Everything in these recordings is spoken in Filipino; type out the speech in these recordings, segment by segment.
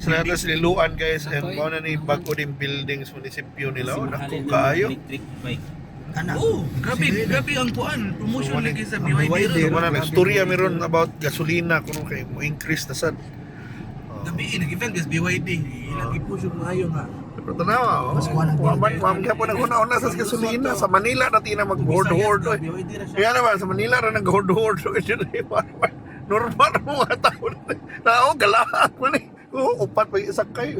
Sila na sililuan guys and mo na ni bago din buildings munisipyo nila. Naku kaayo. Electric bike. Oh, grabe ang kuan. Promotion lagi sa BYD. Mo na istorya meron about gasolina kuno kay mo increase na sad. Gabi nag-event guys BYD. Ilang i-push yung maayo nga. Pero tanawa, wam ka po naguna-una sa gasolina sa Manila dati na mag-hoard-hoard. Kaya naman sa Manila ra nag-hoard-hoard. Normal mo mga tao na galaak man eh. Upat pa isakay.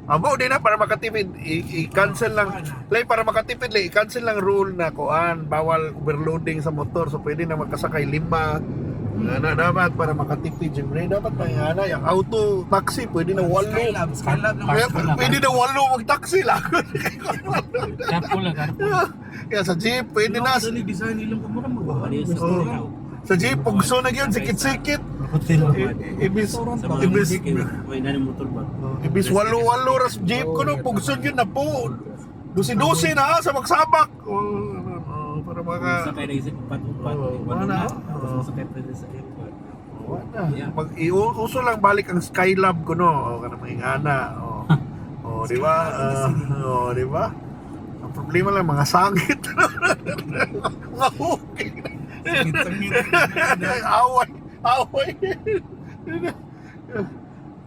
Amo din na para makatipid i-cancel lang. Lay para makatipid i-cancel lang rule na kuan bawal overloading sa motor so pwede na magkasakay 5. Na dapat para makatipid yung dapat pangana yung auto taxi pwede na 8. Skylab lang. Pwede na 8 mag-taxi lang. Carpool. Kaya sa jeep pwede na. Sa design nilang kumura mo. Sa jeep pugso na yun sikit-sikit. Ibis motor ba? Ibis walo ras jeep ko no pugso yun na po. Dusi-dusi na sa magsabak. Para mga Sakay na isip upat-upat. Sakay pa rin sa airport. Mag-iuso lang balik ang Skylab ko no. Kana maingana. Di ba? Di ba? Ang problema lang mga sangit. Mga hukay. Away.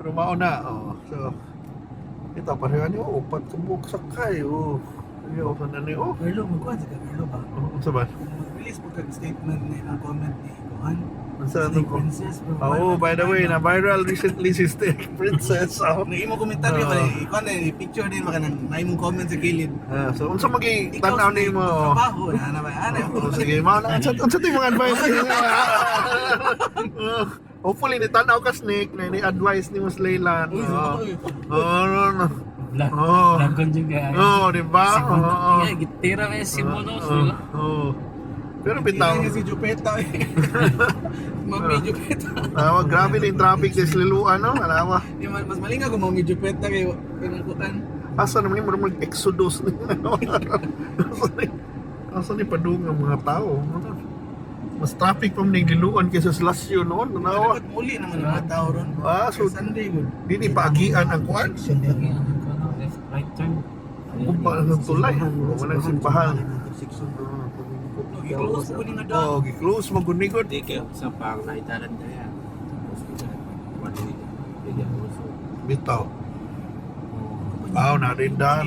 Pero mauna. So ito pareho ni upat subok sakay. Yo sana ni Carlo, magkuhan sa Carlo ba? Sa ba? Release po kag statement ni ang comment ni Kuhan. Sa Snake Princess. by the way, na viral recently si Snake Princess. Imo komentaryo ba ni Kuhan ni picture din maka nang may mong comment sa kilid. So unsa magi tan-aw ni mo? Trabaho na ba ana. Sige, mao na unsa ti mga advice? Hopefully ni tan-aw ka Snake na ni advice ni Mus Laylan. No. Lagon dyan kaya. Di ba? Gitira kaya si Monos. Pero bitaw. Si Jupeta. Mami Jupeta. Grabe na yung traffic sa Liluan, no? Alawa. Mas malinga kung Mami Jupeta kayo pinangkutan. Asa naman yung marunong exodus. Asa ni padung ang mga tao. Mas traffic pa ng Liluan kaysa sa Lasyo noon. Alawa. Dapat muli naman ang mga tao ron. So Sunday good. di paagian ang kuan. Right turn. Kung pa ang tulay. Walang simbahan. I-close po nga daw. Gi-close magunigod. Hindi kayo sa pang naitaran na yan. Bitaw. Na rin dan.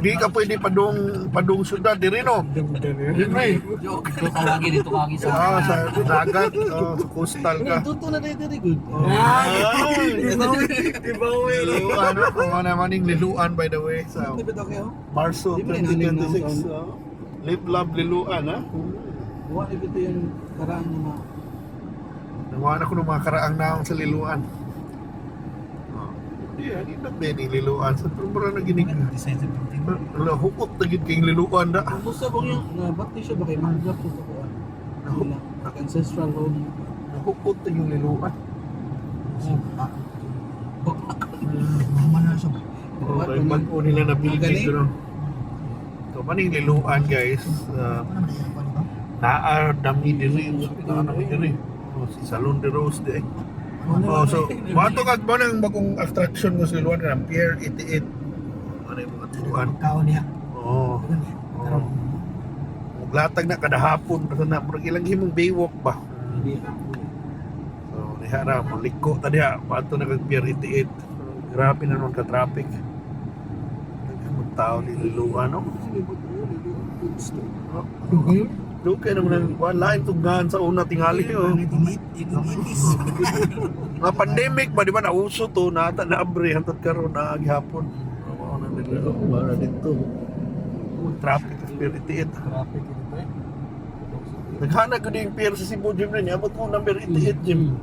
Di ka pwede padung syudad diri no. Joke. Dito kagi sa Sa dagat, sa coastal ka. Tuto na tayo diri good. Liluan, kung ano naman yung Liluan by the way sa Dito kayo. Marso 2026. Live Love Liluan, ha? Buwan ito yung karaan ng mga Nawahan ako ng mga karaang naong sa Liluan. Hindi na din yung Liluan. Sa trumura na ginig. design sa building. Hukot na gid kayong Liluan da. Ang gusto kong yung nabati siya ba kay Mandrap ko sa kuwan. Ancestral home. Hukot na yung Liluan. Mama na siya. May mag-o nila na building ko. So, maning Liluan guys. Dami diri. Dami diri. Si Salon de Rose de. So, bato kag ba nang bagong attraction ko sa Liluan ka Pier 88. Ano yung mga turuan? Kaon niya. Maglatag na kada hapon kasi na murag ilang himong baywalk ba. So, nihara maliko ta diha bato na kag Pier 88. Grabe na nun ka traffic. Nagkamot tao ni Liluan no. Doon kayo naman ang lain tugnahan sa una tingali. Mga pandemic ba, di ba nauso to, nata na abre, hantad karon na aghapon. Para dito. Traffic sa Pier 88. Naghanag ko din yung pier sa Cebu Gym rin, abot ko number 88 Gym.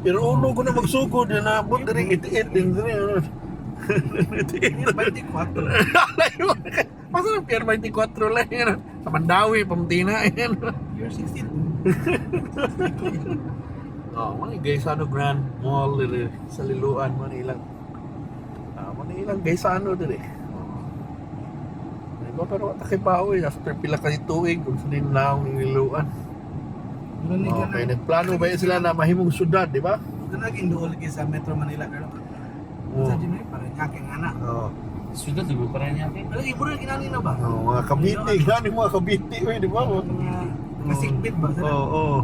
Pero uno ko na magsugod, yun na abot rin 88 din. 24. Masa ng Pier 24 lang yan. Sa Mandawi, Pamtina yan. You're 16. Mga Gaisano Grand Mall dili sa Liluan, Manila. Manilang Gaisano dili. Diba pero takipaw after pila ka tuig kung sinin lang ng Liluan. Okay, nagplano ba sila na mahimong syudad, di ba? Ito naging dool lagi sa Metro Manila pero sa Jimmy parang aking anak. Oh. Sudah tuh parang niya. Pero ibo rin kinani na ba? Oh, mga kabiti, gani mga kabiti, oy, di ba? Mga sigbit ba? Oo, oh,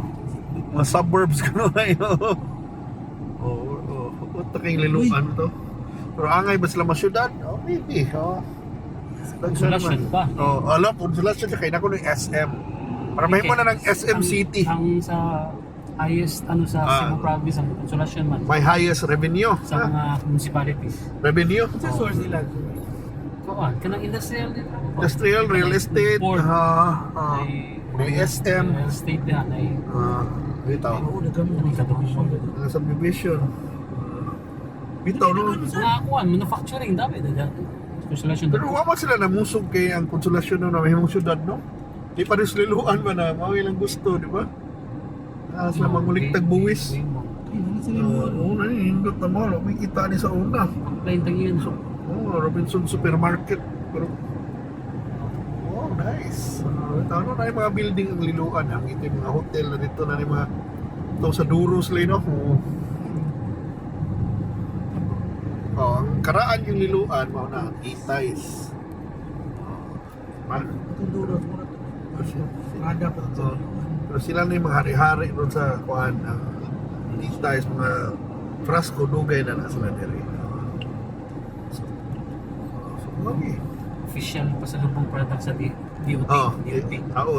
mga suburbs ka na ngayon. Oo, ito kayong liluan to. Pero angay ba sila masyudad? Oh, maybe. Oh. Consolation pa. Oh, alam, consolation siya. Kaya na ko ng SM. Para may mo na ng SM City. Ang sa highest ano sa Cebu province ang consolation man May highest revenue. sa mga municipalities. Revenue. Sa source nila. Kuan kanang industrial din. Industrial, real estate. Port. May SM. Real estate na ay Bitaw. Oo, nagamo Ano ka doon? Ang subdivision. Bitaw, no? Mga kuan manufacturing dapat consolation. Pero wala sila namusog kay ang konsolasyon no, na may mong syudad, no? Di pa rin liluan ba na mawil ang gusto, di ba? Sila manguligtag buwis. Ano sila mo? Oo, nanindot na mo. May kita ni sa una. Plain tagin. Robinson Supermarket. Pero, oh, nice. Ano na yung mga building ang liluan. Ang ito yung mga hotel na dito na yung mga ito sa Duros lang, no? Oh, ang karaan yung liluan, mga na, Itays. Itong dulo mo na to. Ada pa to. Pero sila na yung mga hari-hari doon sa kuhan. Itays, mga frasco, dugay na nasa na diri. So, okay. Official pasalubong product sa DOT. Oh, DOT.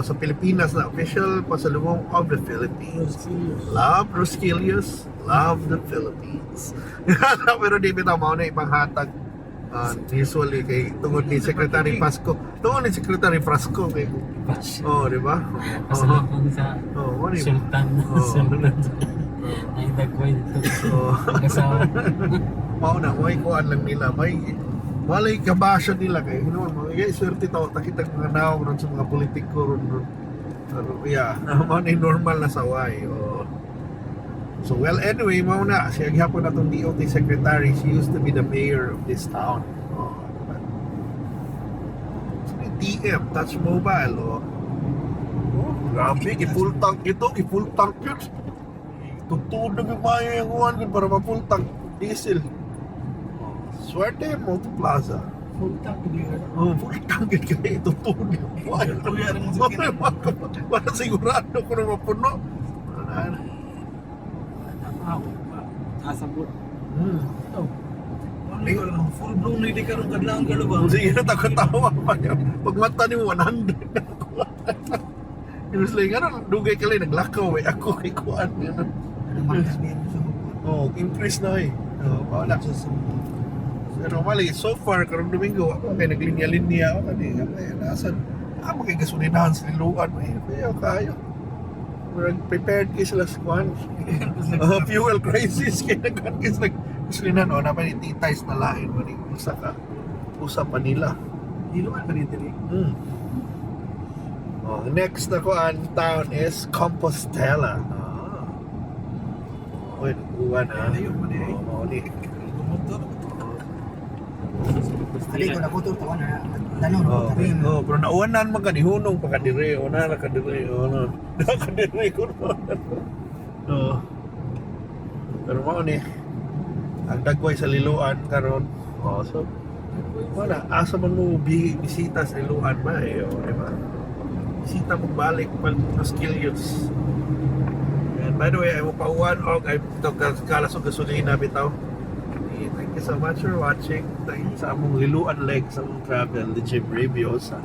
sa Pilipinas na official pasalubong of the Philippines. Love Roskilius, love the Philippines. Pero di bitaw mao na ipanghatag usually kay tungod ni Secretary Pasco. Tungod ni Secretary Frasco kay di ba? Pasalubong sa Ano yun? Sultan. Sultan. Ay dagway dito. Kasawa. Mao na may kuan lang nila, may walay kabasya nila kay mga swerte taw takitag mga naong ron sa mga politiko ron. Pero yeah, mao na normal na saway. So well, anyway, mao na siya gihapon atong DOT secretary. She used to be the mayor of this town. So, TM, touch mobile. Grabe, i-full tank ito, i-full tank yun. Tutulog yung mayo yung uwan para ma-full tank diesel. Swerte, Multiplaza. Full tank di ka. Full tank yun kaya tutulog yung mayo. Tuya rin mo sa kina. Para sigurado ko na mapuno. Asabot. Oh. Full blown na di ka rin kadlang kalubang. Sige na takatawa pa niya. Pag mata niyo 100 na ako. Yung sila nga dugay ka lang naglakaw eh. Ako kay kuan. Increase na eh. Wala. Pero mali, so far, karong Domingo, ako kay naglinya-linya ako kanina. Nasaan? Ako kay gasolinahan sa liluan. Kaya kayo. Prepared kayo sila sa kuan. Fuel crisis. Kaya nagkuhan kayo sila gasolinahan. O, naman ititays na lain. Usa ka. Usa pa nila. Diluan pa dito rin. Next na kuan town is Compostela. Uy, uwan ha. Ayun, mali. Mali. Motor. Ali ko na kuto taon na tanong na rin. Pero nauwanan man ka ni hunong pa kadire, una na kadire, na kadire ko. Pero mao ni ang dagway sa liluan karon. So wala asa man mo bisita sa liluan ba di ba? Bisita mo balik pa Roskilius. And by the way, I will pauwan og ay kalas og gasolina bitaw. Thank you so much for watching. Thank you sa among liluan legs ang travel, the Jim Reviews.